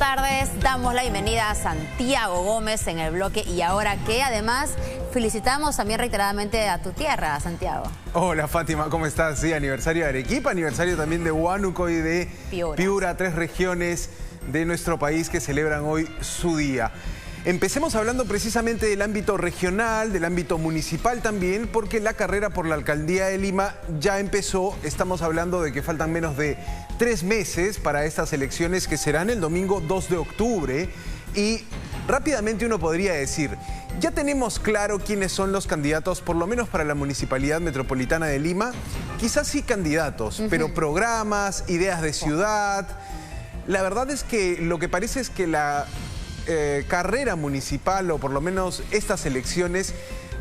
tardes. Damos la bienvenida a Santiago Gómez en el bloque Y Ahora Qué. Además, felicitamos también reiteradamente a tu tierra, Santiago. Hola Fátima, ¿cómo estás? Sí, aniversario de Arequipa, aniversario también de Huánuco y de Piura, 3 regiones de nuestro país que celebran hoy su día. Empecemos hablando precisamente del ámbito regional, del ámbito municipal también, porque la carrera por la alcaldía de Lima ya empezó. Estamos hablando de que faltan menos de 3 meses para estas elecciones que serán el domingo 2 de octubre. Y rápidamente uno podría decir, ya tenemos claro quiénes son los candidatos, por lo menos para la Municipalidad Metropolitana de Lima. Quizás sí candidatos, pero programas, ideas de ciudad. La verdad es que lo que parece es que la carrera municipal, o por lo menos estas elecciones,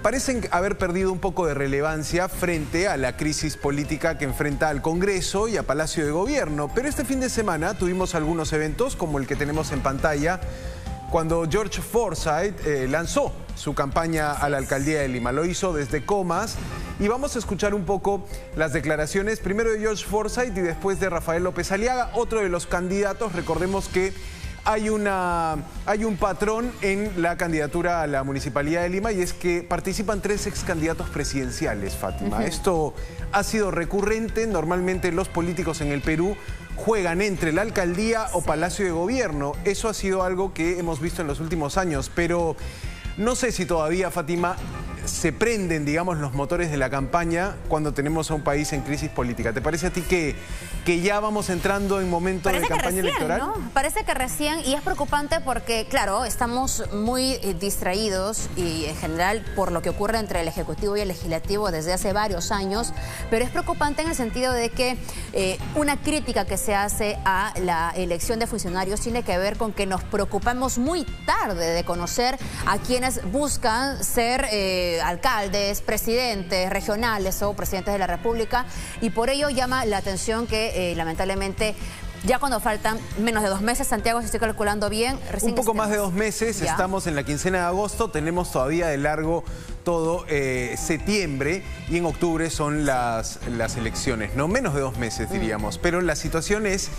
parecen haber perdido un poco de relevancia frente a la crisis política que enfrenta al Congreso y a Palacio de Gobierno. Pero este fin de semana tuvimos algunos eventos, como el que tenemos en pantalla, cuando George Forsyth lanzó su campaña a la alcaldía de Lima. Lo hizo desde Comas y vamos a escuchar un poco las declaraciones, primero de George Forsyth y después de Rafael López Aliaga, otro de los candidatos. Recordemos que hay un patrón en la candidatura a la Municipalidad de Lima, y es que participan 3 ex candidatos presidenciales, Fátima. Esto ha sido recurrente. Normalmente los políticos en el Perú juegan entre la alcaldía o Palacio de Gobierno. Eso ha sido algo que hemos visto en los últimos años, pero no sé si todavía, Fátima, se prenden, digamos, los motores de la campaña cuando tenemos a un país en crisis política. ¿Te parece a ti que ya vamos entrando en momentos de campaña electoral? ¿No? Parece que recién, y es preocupante porque, claro, estamos muy distraídos y en general por lo que ocurre entre el Ejecutivo y el Legislativo desde hace varios años, pero es preocupante en el sentido de que una crítica que se hace a la elección de funcionarios tiene que ver con que nos preocupamos muy tarde de conocer a quienes buscan ser alcaldes, presidentes regionales o presidentes de la República, y por ello llama la atención que lamentablemente ya cuando faltan menos de 2 meses, Santiago, si estoy calculando bien, un poco más de 2 meses, ¿ya? Estamos en la quincena de agosto, tenemos todavía de largo todo septiembre, y en octubre son las elecciones, no menos de 2 meses diríamos, pero la situación es,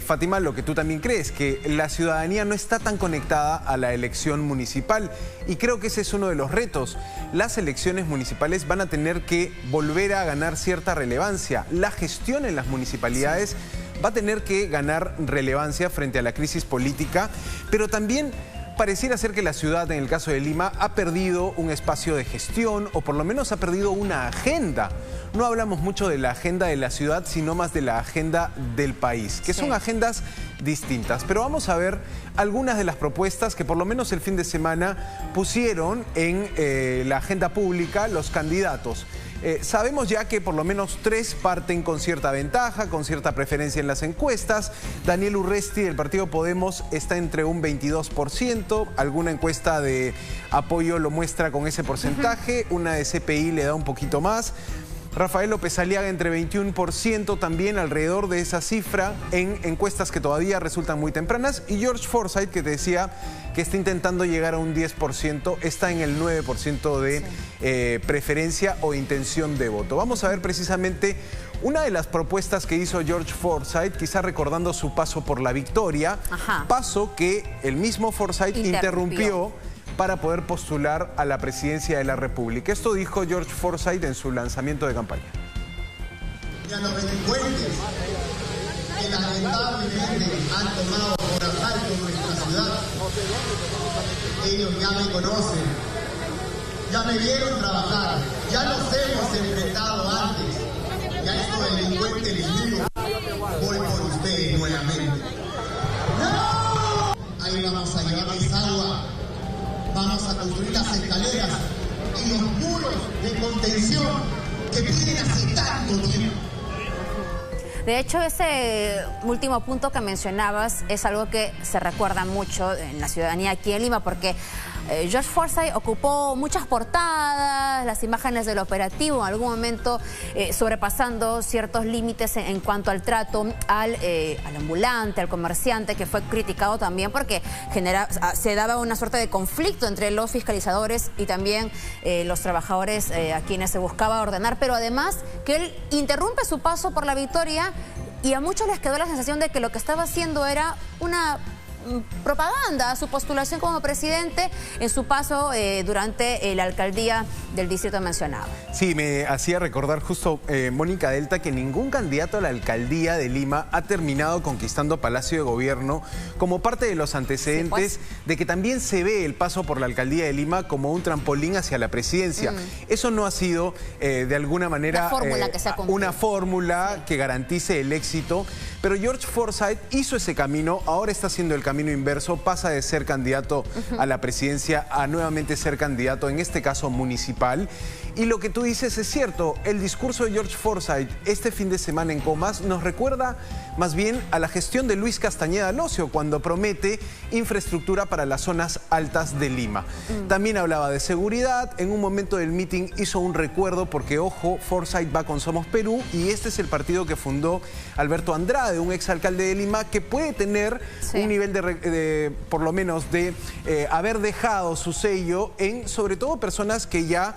Fátima, lo que tú también crees, que la ciudadanía no está tan conectada a la elección municipal, y creo que ese es uno de los retos. Las elecciones municipales van a tener que volver a ganar cierta relevancia. La gestión en las municipalidades va a tener que ganar relevancia frente a la crisis política, pero también pareciera ser que la ciudad, en el caso de Lima, ha perdido un espacio de gestión, o por lo menos ha perdido una agenda. No hablamos mucho de la agenda de la ciudad, sino más de la agenda del país, que son agendas distintas. Pero vamos a ver algunas de las propuestas que por lo menos el fin de semana pusieron en la agenda pública los candidatos. Sabemos ya que por lo menos 3 parten con cierta ventaja, con cierta preferencia en las encuestas. Daniel Urresti del partido Podemos está entre un 22%, alguna encuesta de apoyo lo muestra con ese porcentaje, una de CPI le da un poquito más. Rafael López Aliaga entre 21%, también alrededor de esa cifra en encuestas que todavía resultan muy tempranas. Y George Forsyth, que te decía que está intentando llegar a un 10%, está en el 9% de preferencia o intención de voto. Vamos a ver precisamente una de las propuestas que hizo George Forsyth, quizá recordando su paso por la Victoria, paso que el mismo Forsyth interrumpió para poder postular a la presidencia de la República. Esto dijo George Forsyth en su lanzamiento de campaña. Y a los delincuentes que lamentablemente han tomado por asalto nuestra ciudad, ellos ya me conocen, ya me vieron trabajar, ya los hemos enfrentado antes, ya estos delincuentes les digo, voy por ustedes nuevamente. ¡No! Ahí vamos a llevarles agua. Vamos a construir las escaleras y los muros de contención que piden hace tanto tiempo. De hecho, ese último punto que mencionabas es algo que se recuerda mucho en la ciudadanía aquí en Lima, porque George Forsyth ocupó muchas portadas, las imágenes del operativo, en algún momento sobrepasando ciertos límites en cuanto al trato al ambulante, al comerciante, que fue criticado también porque se daba una suerte de conflicto entre los fiscalizadores y también los trabajadores a quienes se buscaba ordenar, pero además que él interrumpe su paso por la Victoria y a muchos les quedó la sensación de que lo que estaba haciendo era una propaganda a su postulación como presidente en su paso durante la alcaldía del distrito mencionado. Sí, me hacía recordar justo Mónica Delta que ningún candidato a la alcaldía de Lima ha terminado conquistando Palacio de Gobierno como parte de los antecedentes, sí, pues, de que también se ve el paso por la alcaldía de Lima como un trampolín hacia la presidencia. Eso no ha sido de alguna manera una fórmula que garantice el éxito, pero George Forsyth hizo ese camino, ahora está haciendo el camino inverso, pasa de ser candidato a la presidencia a nuevamente ser candidato, en este caso municipal. Y lo que tú dices es cierto, el discurso de George Forsyth este fin de semana en Comas nos recuerda más bien a la gestión de Luis Castañeda Locio cuando promete infraestructura para las zonas altas de Lima. También hablaba de seguridad, en un momento del meeting hizo un recuerdo porque, ojo, Forsyth va con Somos Perú y este es el partido que fundó Alberto Andrade, un exalcalde de Lima que puede tener un nivel de por lo menos de haber dejado su sello en sobre todo personas que ya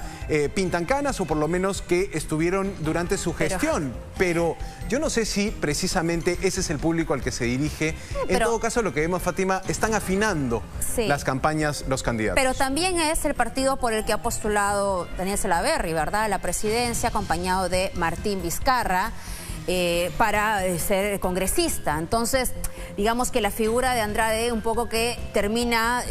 pintan canas o por lo menos que estuvieron durante su gestión. Pero yo no sé si precisamente ese es el público al que se dirige. En todo caso, lo que vemos, Fátima, están afinando las campañas los candidatos. Pero también es el partido por el que ha postulado Daniel Salaverry, ¿verdad? La presidencia, acompañado de Martín Vizcarra, para ser congresista. Entonces, digamos que la figura de Andrade un poco que termina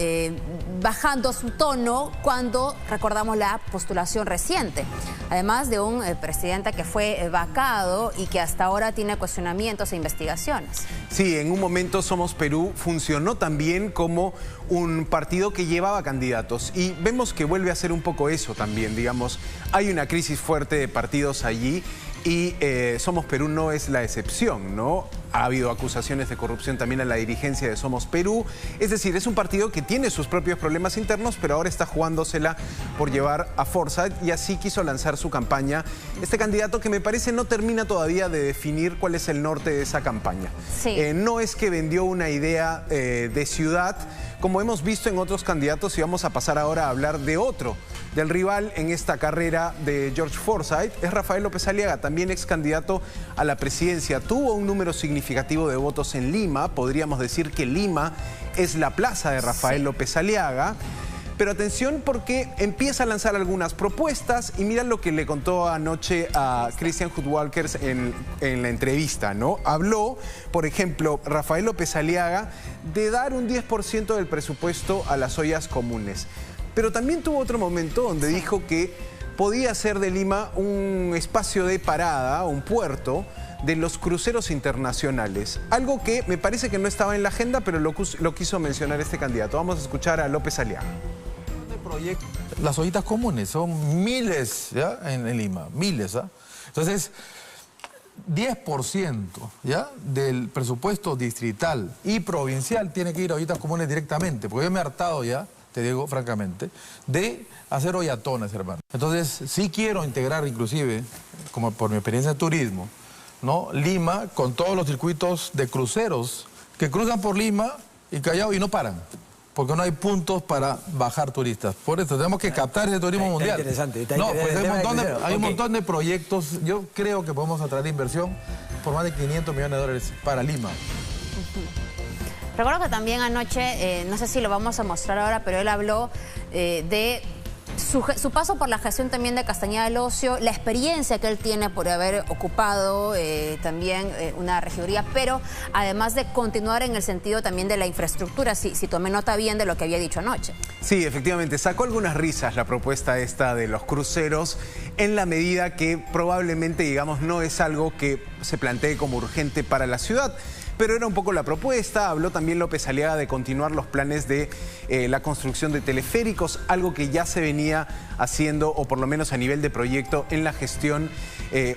bajando su tono cuando recordamos la postulación reciente. Además de un presidente que fue vacado y que hasta ahora tiene cuestionamientos e investigaciones. Sí, en un momento Somos Perú funcionó también como un partido que llevaba candidatos y vemos que vuelve a ser un poco eso también, digamos. Hay una crisis fuerte de partidos allí y Somos Perú no es la excepción, ¿no? Ha habido acusaciones de corrupción también a la dirigencia de Somos Perú. Es decir, es un partido que tiene sus propios problemas internos, pero ahora está jugándosela por llevar a Forsyth y así quiso lanzar su campaña. Este candidato que me parece no termina todavía de definir cuál es el norte de esa campaña. No es que vendió una idea de ciudad, como hemos visto en otros candidatos, y vamos a pasar ahora a hablar de otro, del rival en esta carrera de George Forsyth, es Rafael López Aliaga, también ex candidato a la presidencia. Tuvo un número significativo de votos en Lima, podríamos decir que Lima es la plaza de Rafael López Aliaga. Pero atención porque empieza a lanzar algunas propuestas y mira lo que le contó anoche a Christian Hudwalkers en la entrevista, ¿no? Habló, por ejemplo, Rafael López Aliaga de dar un 10% del presupuesto a las ollas comunes. Pero también tuvo otro momento donde dijo que podía hacer de Lima un espacio de parada, un puerto de los cruceros internacionales. Algo que me parece que no estaba en la agenda, pero lo quiso mencionar este candidato. Vamos a escuchar a López Aliaga. Las ollitas comunes son miles, ¿ya? En Lima, miles, ¿ah? Entonces, 10%, ¿ya? Del presupuesto distrital y provincial tiene que ir a ollitas comunes directamente, porque yo me he hartado ya, te digo francamente, de hacer ollatones, hermano. Entonces, sí quiero integrar inclusive, como por mi experiencia de turismo, ¿no? Lima con todos los circuitos de cruceros que cruzan por Lima y Callao y no paran. Porque no hay puntos para bajar turistas. Por eso tenemos que captar ese turismo mundial. Interesante. Hay un montón de proyectos. Yo creo que podemos atraer inversión por más de 500 millones de dólares para Lima. Recuerdo que también anoche, no sé si lo vamos a mostrar ahora, pero él habló de su paso por la gestión también de Castañeda del Ocio, la experiencia que él tiene por haber ocupado también una regiduría, pero además de continuar en el sentido también de la infraestructura, si tomé nota bien de lo que había dicho anoche. Sí, efectivamente, sacó algunas risas la propuesta esta de los cruceros en la medida que probablemente, digamos, no es algo que se plantee como urgente para la ciudad. Pero era un poco la propuesta. Habló también López Aliaga de continuar los planes de la construcción de teleféricos, algo que ya se venía haciendo, o por lo menos a nivel de proyecto, en la gestión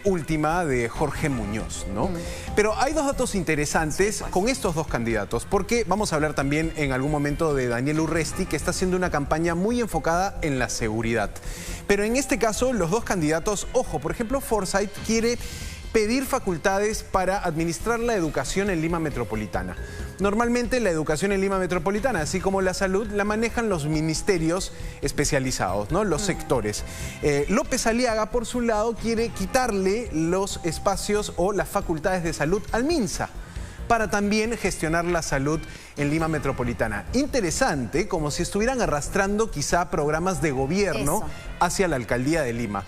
última de Jorge Muñoz, ¿no? Pero hay dos datos interesantes con estos dos candidatos, porque vamos a hablar también en algún momento de Daniel Urresti, que está haciendo una campaña muy enfocada en la seguridad. Pero en este caso, los dos candidatos, ojo, por ejemplo, Forsyth quiere pedir facultades para administrar la educación en Lima Metropolitana. Normalmente la educación en Lima Metropolitana, así como la salud, la manejan los ministerios especializados, ¿no? Los sectores. López Aliaga, por su lado, quiere quitarle los espacios o las facultades de salud al MINSA. para también gestionar la salud en Lima Metropolitana. Interesante, como si estuvieran arrastrando quizá programas de gobierno hacia la alcaldía de Lima.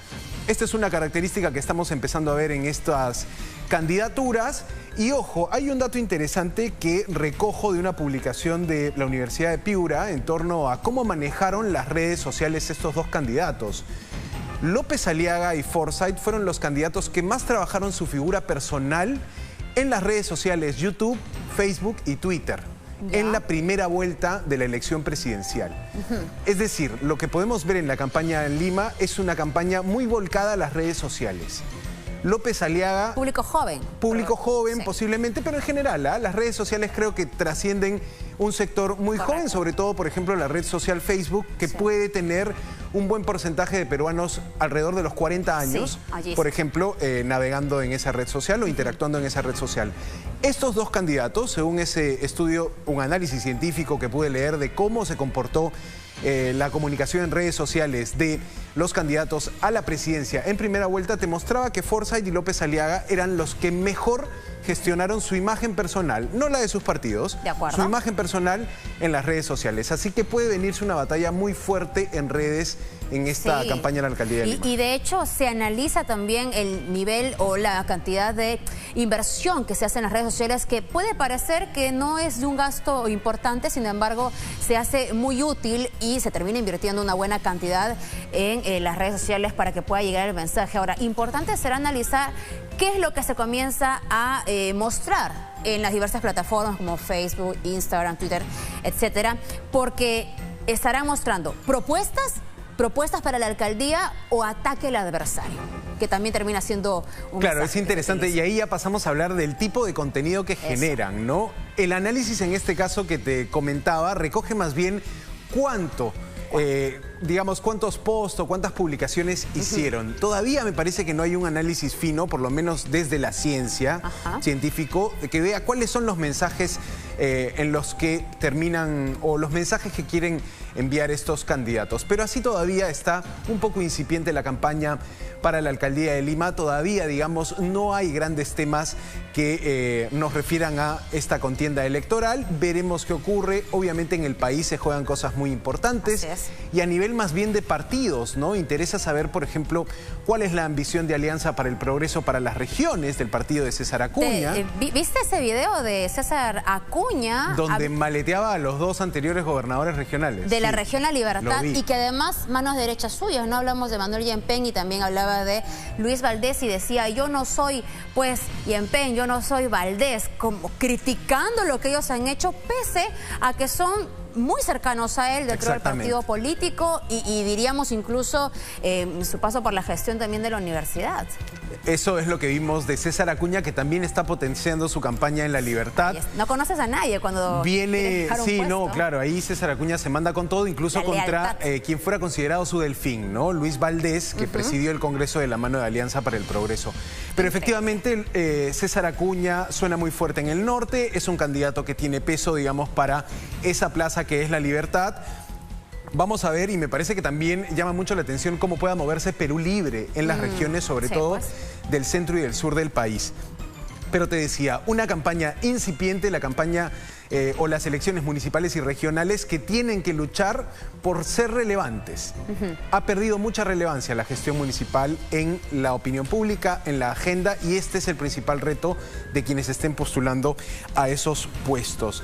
Esta es una característica que estamos empezando a ver en estas candidaturas. Y ojo, hay un dato interesante que recojo de una publicación de la Universidad de Piura en torno a cómo manejaron las redes sociales estos dos candidatos. López Aliaga y Forsyth fueron los candidatos que más trabajaron su figura personal en las redes sociales YouTube, Facebook y Twitter en la primera vuelta de la elección presidencial. Es decir, lo que podemos ver en la campaña en Lima es una campaña muy volcada a las redes sociales. López Aliaga... Público joven. Público joven, posiblemente, pero en general, las redes sociales creo que trascienden un sector muy joven, sobre todo, por ejemplo, la red social Facebook, que puede tener un buen porcentaje de peruanos alrededor de los 40 años, por ejemplo, navegando en esa red social o interactuando en esa red social. Estos dos candidatos, según ese estudio, un análisis científico que pude leer de cómo se comportó la comunicación en redes sociales de los candidatos a la presidencia en primera vuelta, te mostraba que Forsyth y López Aliaga eran los que mejor gestionaron su imagen personal, no la de sus partidos, su imagen personal en las redes sociales. Así que puede venirse una batalla muy fuerte en redes en esta campaña en la alcaldía de Lima. Y de hecho se analiza también el nivel o la cantidad de inversión que se hace en las redes sociales, que puede parecer que no es de un gasto importante, sin embargo se hace muy útil y se termina invirtiendo una buena cantidad en las redes sociales para que pueda llegar el mensaje. Ahora, importante será analizar qué es lo que se comienza a mostrar en las diversas plataformas como Facebook, Instagram, Twitter, etcétera, porque estarán mostrando propuestas para la alcaldía o ataque al adversario, que también termina siendo un Claro, es interesante, y ahí ya pasamos a hablar del tipo de contenido que generan, ¿no? El análisis en este caso que te comentaba recoge más bien cuántos posts o cuántas publicaciones hicieron. Todavía me parece que no hay un análisis fino, por lo menos desde la ciencia científico, que vea cuáles son los mensajes en los que terminan, o los mensajes que quieren enviar estos candidatos. Pero así todavía está un poco incipiente la campaña para la alcaldía de Lima. Todavía, digamos, no hay grandes temas que nos refieran a esta contienda electoral. Veremos qué ocurre. Obviamente en el país se juegan cosas muy importantes. Y a nivel más bien de partidos, ¿no? Interesa saber, por ejemplo, cuál es la ambición de Alianza para el Progreso para las regiones del partido de César Acuña. ¿Viste ese video de César Acuña? Donde maleteaba a los dos anteriores gobernadores regionales. De la región La Libertad, y que además manos derechas suyas, ¿no? Hablamos de Manuel Yempen y también hablaba de Luis Valdés y decía, yo no soy, pues, Yempen, yo no soy Valdés, como criticando lo que ellos han hecho, pese a que son muy cercanos a él dentro del partido político y diríamos incluso su paso por la gestión también de la universidad. Eso es lo que vimos de César Acuña, que también está potenciando su campaña en La Libertad. No conoces a nadie cuando viene, claro, ahí César Acuña se manda con todo, incluso contra quien fuera considerado su delfín, ¿no? Luis Valdés, que presidió el Congreso de la mano de Alianza para el Progreso. Pero efectivamente César Acuña suena muy fuerte en el norte, es un candidato que tiene peso, digamos, para esa plaza que es La Libertad. Vamos a ver, y me parece que también llama mucho la atención cómo pueda moverse Perú Libre en las regiones, sobre todo del centro y del sur del país. Pero te decía, una campaña incipiente, la campaña o las elecciones municipales y regionales que tienen que luchar por ser relevantes. Ha perdido mucha relevancia la gestión municipal en la opinión pública, en la agenda, y este es el principal reto de quienes estén postulando a esos puestos.